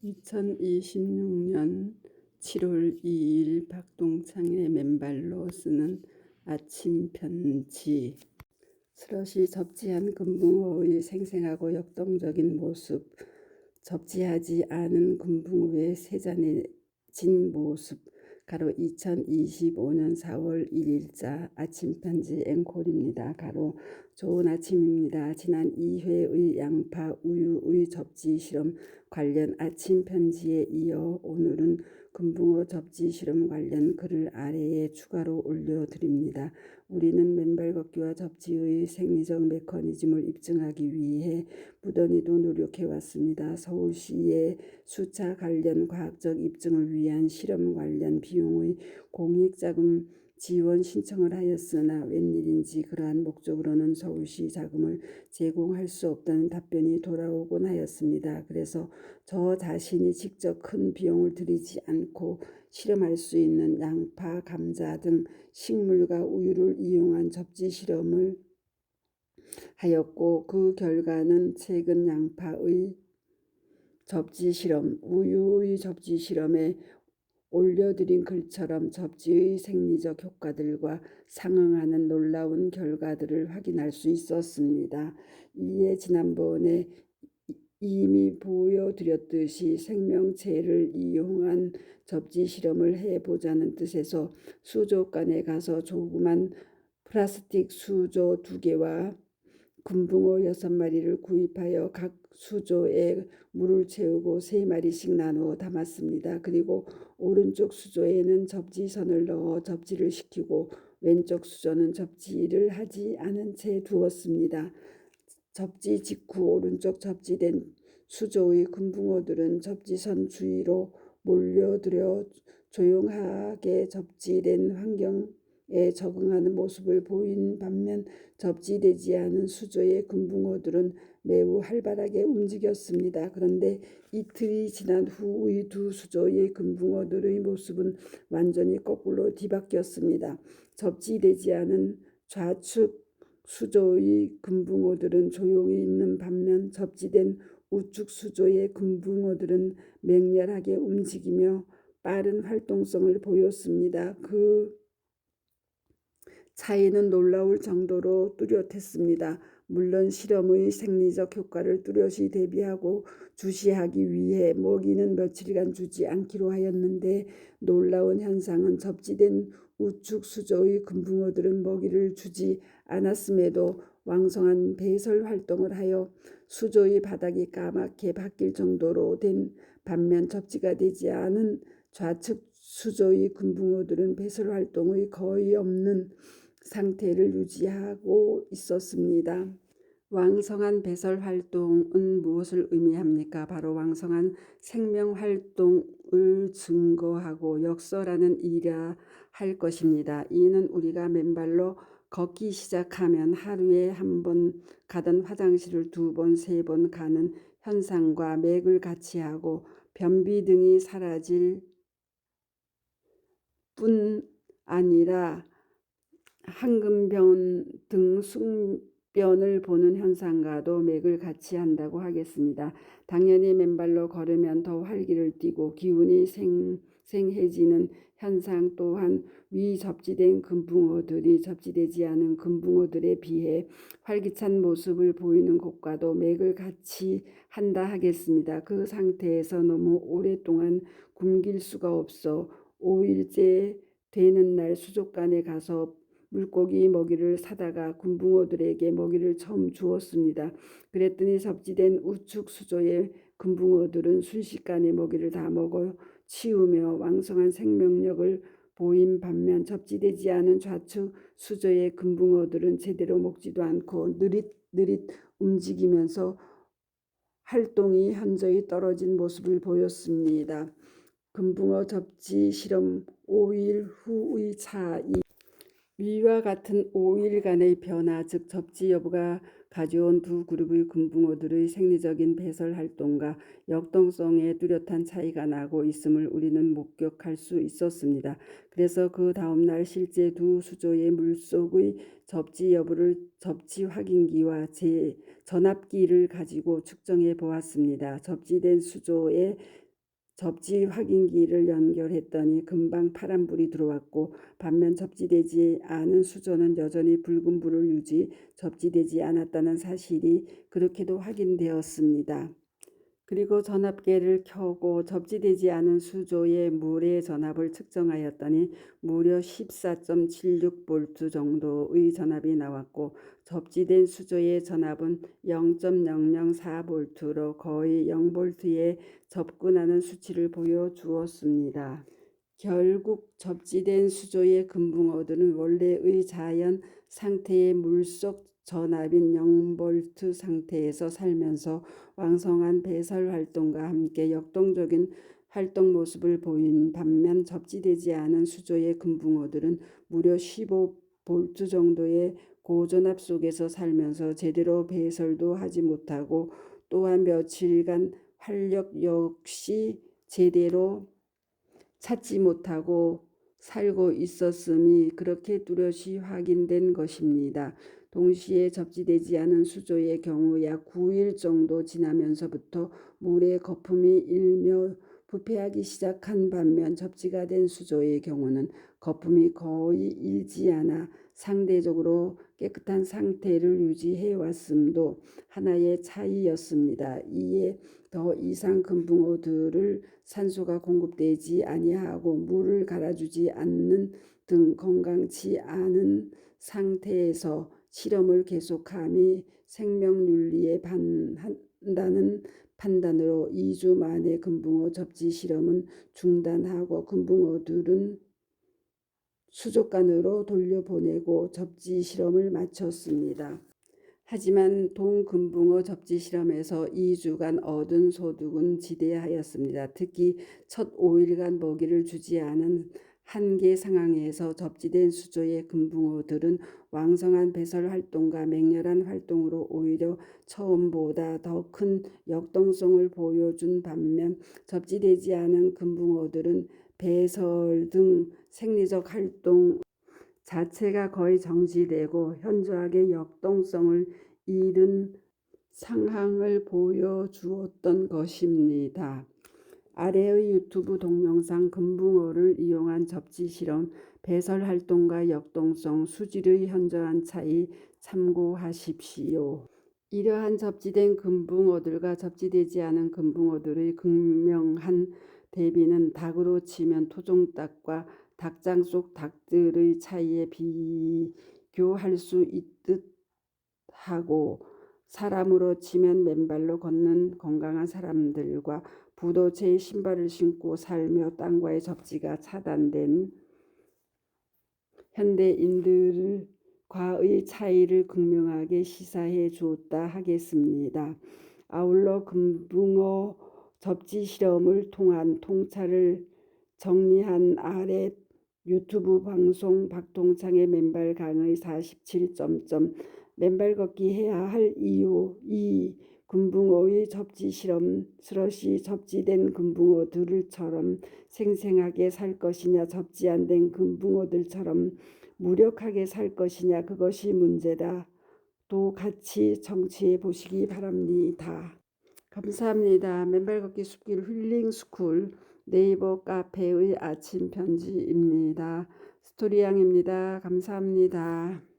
2026년 7월 2일 박동창의 맨발로 쓰는 아침 편지. 스럿이 접지한 금붕어의 생생하고 역동적인 모습, 접지하지 않은 금붕어의 세잔해진 모습. 가로 2025년 4월 1일자 아침 편지 앵콜입니다. 가로 좋은 아침입니다. 지난 2회의 양파 우유의 접지 실험 관련 아침 편지에 이어 오늘은 금붕어 접지 실험 관련 글을 아래에 추가로 올려드립니다. 우리는 맨발 걷기와 접지의 생리적 메커니즘을 입증하기 위해 무던히도 노력해왔습니다. 서울시의 수차 관련 과학적 입증을 위한 실험 관련 비용의 공익자금 지원 신청을 하였으나 웬일인지 그러한 목적으로는 서울시 자금을 제공할 수 없다는 답변이 돌아오곤 하였습니다. 그래서 저 자신이 직접 큰 비용을 들이지 않고 실험할 수 있는 양파, 감자 등 식물과 우유를 이용한 접지 실험을 하였고, 그 결과는 최근 양파의 접지 실험, 우유의 접지 실험에 올려드린 글처럼 접지의 생리적 효과들과 상응하는 놀라운 결과들을 확인할 수 있었습니다. 이에 지난번에 이미 보여드렸듯이 생명체를 이용한 접지 실험을 해보자는 뜻에서 수족관에 가서 조그만 플라스틱 수조 2개와 금붕어 6마리를 구입하여 각 수조에 물을 채우고 3마리씩 나누어 담았습니다. 그리고 오른쪽 수조에는 접지선을 넣어 접지를 시키고 왼쪽 수조는 접지를 하지 않은 채 두었습니다. 접지 직후 오른쪽 접지된 수조의 금붕어들은 접지선 주위로 몰려들어 조용하게 접지된 환경에 적응하는 모습을 보인 반면 접지되지 않은 수조의 금붕어들은 매우 활발하게 움직였습니다. 그런데 이틀이 지난 후의 두 수조의 금붕어들의 모습은 완전히 거꾸로 뒤바뀌었습니다. 접지되지 않은 좌측 수조의 금붕어들은 조용히 있는 반면 접지된 우측 수조의 금붕어들은 맹렬하게 움직이며 빠른 활동성을 보였습니다. 그 차이는 놀라울 정도로 뚜렷했습니다. 물론 실험의 생리적 효과를 뚜렷이 대비하고 주시하기 위해 먹이는 며칠간 주지 않기로 하였는데, 놀라운 현상은 접지된 우측 수조의 금붕어들은 먹이를 주지 않았음에도 왕성한 배설 활동을 하여 수조의 바닥이 까맣게 바뀔 정도로 된 반면 접지가 되지 않은 좌측 수조의 금붕어들은 배설 활동의 거의 없는 상태를 유지하고 있었습니다. 왕성한 배설 활동은 무엇을 의미합니까? 바로 왕성한 생명 활동을 증거하고 역설하는 일이라 할 것입니다. 이는 우리가 맨발로 걷기 시작하면 하루에 한 번 가던 화장실을 2번, 3번 가는 현상과 맥을 같이 하고 변비 등이 사라질 뿐 아니라 황금변 등 숙변을 보는 현상과도 맥을 같이 한다고 하겠습니다. 당연히 맨발로 걸으면 더 활기를 띠고 기운이 생생해지는 현상 또한 위 접지된 금붕어들이 접지되지 않은 금붕어들에 비해 활기찬 모습을 보이는 것과도 맥을 같이 한다 하겠습니다. 그 상태에서 너무 오랫동안 굶길 수가 없어 5일째 되는 날 수족관에 가서 물고기 먹이를 사다가 금붕어들에게 먹이를 처음 주었습니다. 그랬더니 접지된 우측 수조의 금붕어들은 순식간에 먹이를 다 먹어 치우며 왕성한 생명력을 보인 반면 접지되지 않은 좌측 수조의 금붕어들은 제대로 먹지도 않고 느릿느릿 움직이면서 활동이 현저히 떨어진 모습을 보였습니다. 금붕어 접지 실험 5일 후의 차이. 위와 같은 5일간의 변화, 즉 접지 여부가 가져온 두 그룹의 금붕어들의 생리적인 배설 활동과 역동성에 뚜렷한 차이가 나고 있음을 우리는 목격할 수 있었습니다. 그래서 그 다음 날 실제 두 수조의 물속의 접지 여부를 접지 확인기와 전압기를 가지고 측정해 보았습니다. 접지된 수조의 접지 확인기를 연결했더니 금방 파란불이 들어왔고 반면 접지되지 않은 수조는 여전히 붉은 불을 유지, 접지되지 않았다는 사실이 그렇게도 확인되었습니다. 그리고 전압계를 켜고 접지되지 않은 수조의 물의 전압을 측정하였더니 무려 14.76V 정도의 전압이 나왔고 접지된 수조의 전압은 0.004V로 거의 0V에 접근하는 수치를 보여주었습니다. 결국 접지된 수조의 금붕어들은 원래의 자연 상태의 물속 전압인 0V 상태에서 살면서 왕성한 배설 활동과 함께 역동적인 활동 모습을 보인 반면 접지되지 않은 수조의 금붕어들은 무려 15V 정도의 고전압 속에서 살면서 제대로 배설도 하지 못하고 또한 며칠간 활력 역시 제대로 찾지 못하고 살고 있었음이 그렇게 뚜렷이 확인된 것입니다. 동시에 접지되지 않은 수조의 경우 약 9일 정도 지나면서부터 물의 거품이 일며 부패하기 시작한 반면 접지가 된 수조의 경우는 거품이 거의 일지 않아 상대적으로 깨끗한 상태를 유지해 왔음도 하나의 차이였습니다. 이에 더 이상 금붕어들을 산소가 공급되지 아니하고 물을 갈아주지 않는 등 건강치 않은 상태에서 실험을 계속함이 생명윤리에 반한다는 판단으로 2주 만에 금붕어 접지 실험은 중단하고 금붕어들은 수족관으로 돌려보내고 접지 실험을 마쳤습니다. 하지만 동금붕어 접지 실험에서 2주간 얻은 소득은 지대하였습니다. 특히 첫 5일간 먹이를 주지 않은 한계 상황에서 접지된 수조의 금붕어들은 왕성한 배설 활동과 맹렬한 활동으로 오히려 처음보다 더 큰 역동성을 보여준 반면 접지되지 않은 금붕어들은 배설 등 생리적 활동 자체가 거의 정지되고 현저하게 역동성을 잃은 상황을 보여주었던 것입니다. 아래의 유튜브 동영상 금붕어를 이용한 접지 실험, 배설 활동과 역동성, 수질의 현저한 차이 참고하십시오. 이러한 접지된 금붕어들과 접지되지 않은 금붕어들의 극명한 대비는 닭으로 치면 토종닭과 닭장 속 닭들의 차이에 비교할 수 있듯 하고 사람으로 치면 맨발로 걷는 건강한 사람들과 부도체의 신발을 신고 살며 땅과의 접지가 차단된 현대인들과의 차이를 극명하게 시사해 주었다 하겠습니다. 아울러 금붕어 접지 실험을 통한 통찰을 정리한 아래 유튜브 방송 박동창의 맨발 강의 47. 맨발 걷기 해야 할 이유 2. 금붕어의 접지 실험 스러시 접지된 금붕어들처럼 생생하게 살 것이냐 접지 안 된 금붕어들처럼 무력하게 살 것이냐 그것이 문제다. 또 같이 청취해 보시기 바랍니다. 감사합니다. 맨발 걷기 숲길 힐링 스쿨 네이버 카페의 아침 편지입니다. 스토리양입니다. 감사합니다.